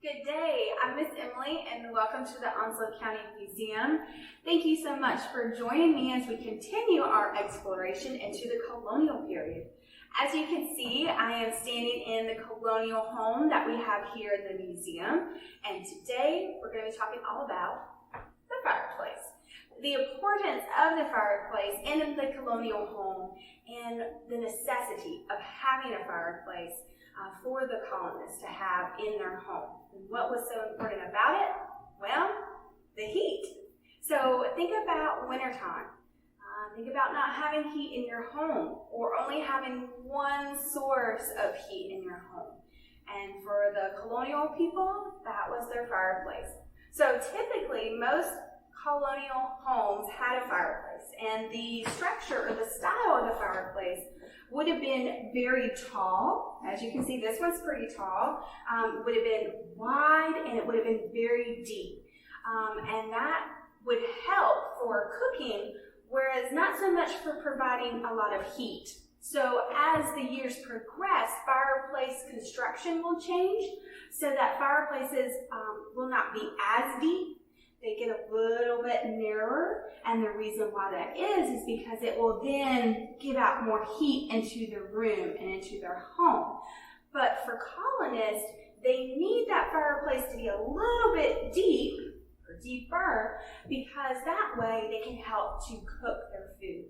Good day, I'm Miss Emily and welcome to the Onslow County Museum. Thank you so much for joining me as we continue our exploration into the colonial period. As you can see, I am standing in the colonial home that we have here in the museum, and today we're going to be talking all about the fireplace. The importance of the fireplace in the colonial home and the necessity of having a fireplace for the colonists to have in their home. And what was so important about it? Well, the heat. So think about wintertime. Think about not having heat in your home or only having one source of heat in your home. And for the colonial people, that was their fireplace. So typically, most colonial homes had a fireplace, and the structure or the style of the fireplace would have been very tall. As you can see, this one's pretty tall. Would have been wide, and it would have been very deep. And that would help for cooking, whereas not so much for providing a lot of heat. So as the years progress, fireplace construction will change so that fireplaces will not be as deep. They get a little bit narrower, and the reason why that is because it will then give out more heat into the room and into their home. But for colonists, they need that fireplace to be a little bit deep, or deeper, because that way they can help to cook their food.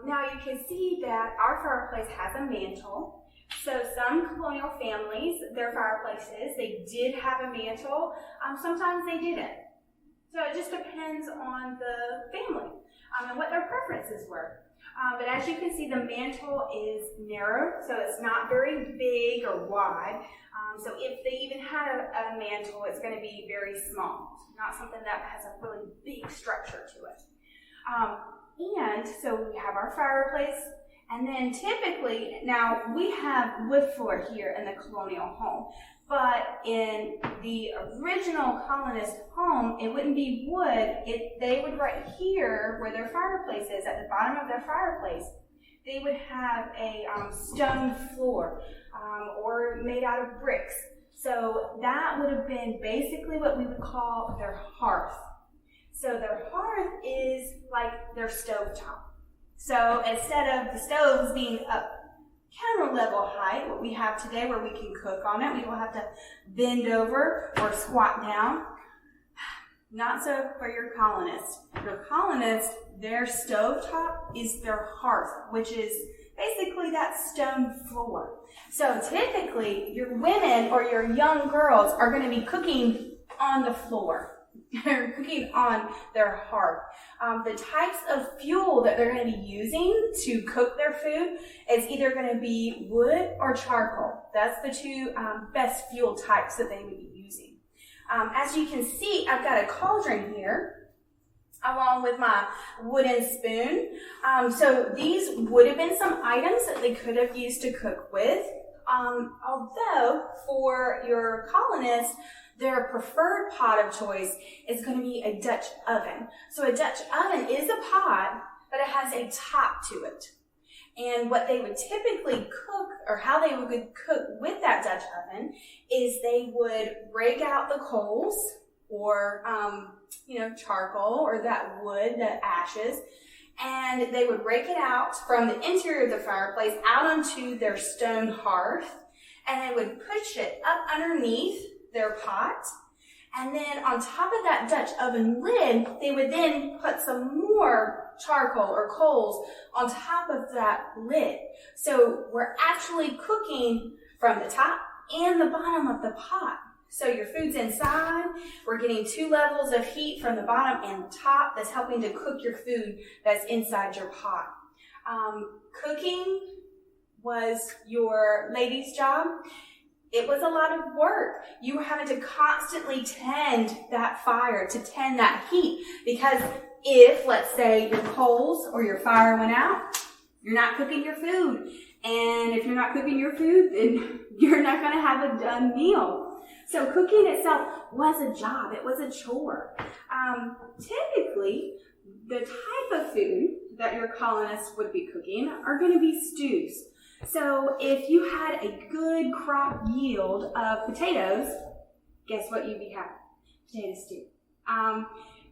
Now you can see that our fireplace has a mantle. So some colonial families, their fireplaces, they did have a mantle. Sometimes they didn't. So it just depends on the family and what their preferences were. But as you can see, the mantle is narrow, so it's not very big or wide. So if they even had a mantle, it's going to be very small, not something that has a really big structure to it. And so we have our fireplace, and then typically, now we have wood floor here in the colonial home, but in the original colonist home, it wouldn't be wood. They would right here, where their fireplace is, at the bottom of their fireplace, they would have a stone floor or made out of bricks. So that would have been basically what we would call their hearth. So their hearth is like their stovetop. So instead of the stoves being up counter level height, what we have today where we can cook on it, we will have to bend over or squat down. Not so for your colonists. Your colonists, their stovetop is their hearth, which is basically that stone floor. So typically, your women or your young girls are going to be cooking on the floor. They're cooking on their hearth. The types of fuel that they're going to be using to cook their food is either going to be wood or charcoal. That's the two best fuel types that they would be using. As you can see, I've got a cauldron here along with my wooden spoon. So these would have been some items that they could have used to cook with. Although for your colonists, their preferred pot of choice is going to be a Dutch oven. So a Dutch oven is a pot, but it has a top to it. And what they would typically cook, or how they would cook with that Dutch oven, is they would rake out the coals, or charcoal, or that wood, that ashes, and they would rake it out from the interior of the fireplace out onto their stone hearth, and they would push it up underneath their pot, and then on top of that Dutch oven lid, they would then put some more charcoal or coals on top of that lid. So we're actually cooking from the top and the bottom of the pot. So your food's inside, we're getting two levels of heat from the bottom and the top that's helping to cook your food that's inside your pot. Cooking was your lady's job. It was a lot of work. You were having to constantly tend that fire, to tend that heat, because if, let's say, your coals or your fire went out, you're not cooking your food. And if you're not cooking your food, then you're not going to have a done meal. So cooking itself was a job. It was a chore. Typically, the type of food that your colonists would be cooking are going to be stews. So if you had a good crop yield of potatoes, guess what you'd be having? Potato stew.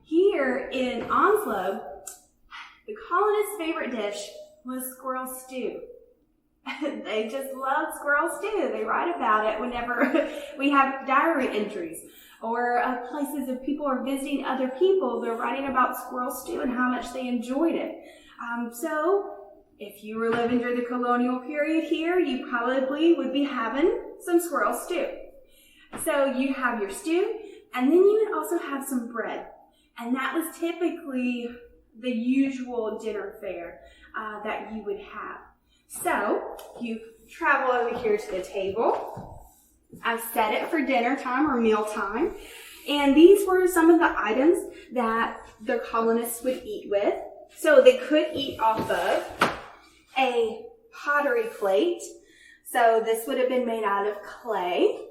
Here in Onslow, the colonists' favorite dish was squirrel stew. They just love squirrel stew. They write about it whenever we have diary entries or places if people are visiting other people, they're writing about squirrel stew and how much they enjoyed it. So if you were living during the colonial period here, you probably would be having some squirrel stew. So you have your stew, and then you would also have some bread. And that was typically the usual dinner fare that you would have. So you travel over here to the table. I've set it for dinner time or meal time. And these were some of the items that the colonists would eat with. So they could eat off of a pottery plate. So this would have been made out of clay.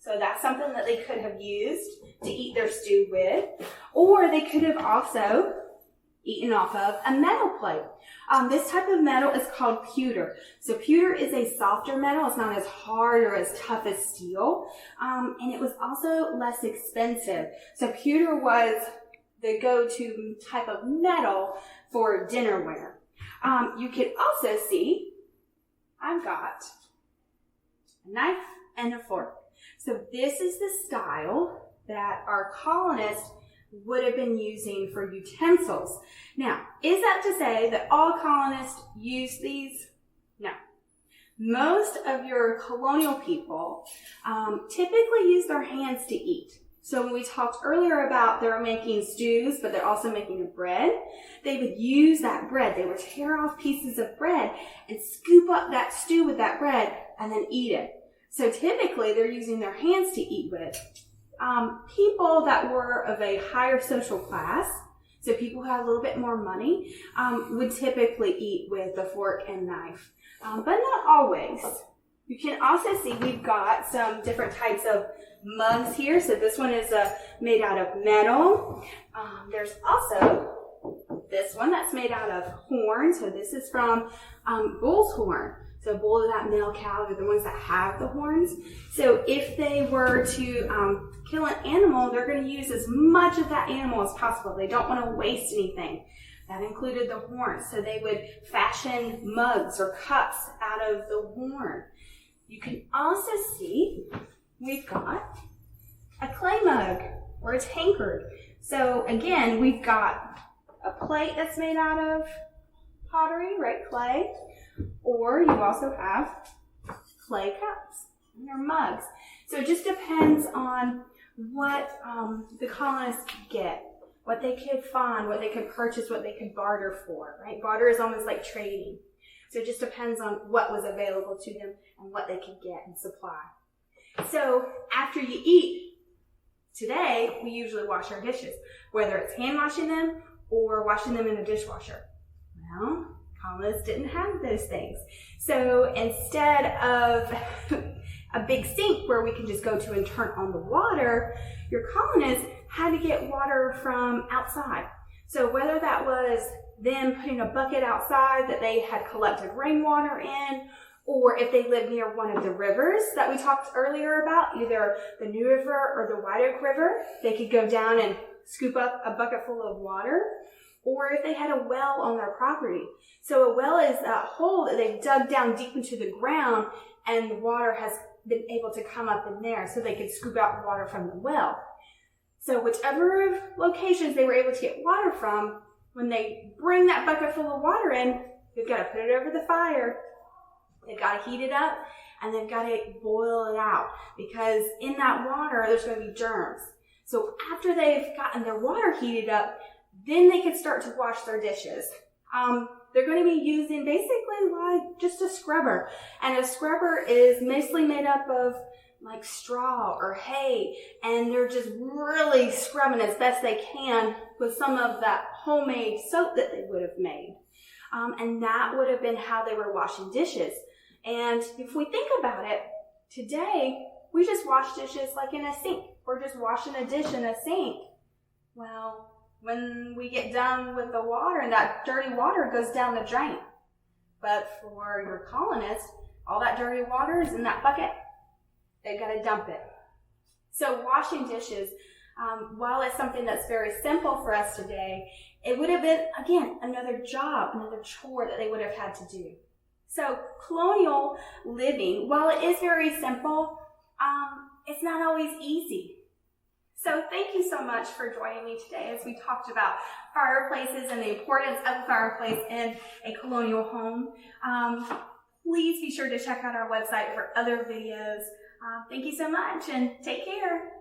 So that's something that they could have used to eat their stew with. Or they could have also eaten off of a metal plate. This type of metal is called pewter. So pewter is a softer metal. It's not as hard or as tough as steel. And it was also less expensive. So pewter was the go-to type of metal for dinnerware. You can also see I've got a knife and a fork. So this is the style that our colonists would have been using for utensils. Now, is that to say that all colonists use these? No. Most of your colonial people typically use their hands to eat. So when we talked earlier about they're making stews, but they're also making a bread, they would use that bread. They would tear off pieces of bread and scoop up that stew with that bread and then eat it. So typically they're using their hands to eat with. People that were of a higher social class, so people who had a little bit more money, would typically eat with a fork and knife, but not always. You can also see we've got some different types of mugs here. So this one is made out of metal. There's also this one that's made out of horn. So this is from bull's horn. So bull is that male cow. They're the ones that have the horns. So if they were to kill an animal, they're going to use as much of that animal as possible. They don't want to waste anything. That included the horns. So they would fashion mugs or cups out of the horn. You can also see we've got a clay mug or a tankard. So again, we've got a plate that's made out of pottery, right, clay, or you also have clay cups or mugs. So it just depends on what the colonists could get, what they could find, what they could purchase, what they could barter for, right? Barter is almost like trading. So it just depends on what was available to them and what they could get and supply. So after you eat, today we usually wash our dishes, whether it's hand washing them or washing them in the dishwasher. Well, colonists didn't have those things. So instead of a big sink where we can just go to and turn on the water, your colonists had to get water from outside. So whether that was them putting a bucket outside that they had collected rainwater in, or if they lived near one of the rivers that we talked earlier about, either the New River or the White Oak River, they could go down and scoop up a bucket full of water, or if they had a well on their property. So a well is a hole that they've dug down deep into the ground, and the water has been able to come up in there so they could scoop out water from the well. So whichever locations they were able to get water from, when they bring that bucket full of water in, they've got to put it over the fire. They've got to heat it up, and they've got to boil it out, because in that water, there's going to be germs. So after they've gotten their water heated up, then they can start to wash their dishes. They're going to be using basically like just a scrubber. And a scrubber is mostly made up of like straw or hay, and they're just really scrubbing as best they can with some of that homemade soap that they would have made. And that would have been how they were washing dishes. And if we think about it, today we just wash dishes like in a sink. We're just washing a dish in a sink. Well, when we get done with the water, and that dirty water goes down the drain. But for your colonists, all that dirty water is in that bucket. They've got to dump it. So washing dishes, while it's something that's very simple for us today, it would have been, again, another job, another chore that they would have had to do. So colonial living, while it is very simple, it's not always easy. So thank you so much for joining me today as we talked about fireplaces and the importance of a fireplace in a colonial home. Please be sure to check out our website for other videos. Thank you so much and take care.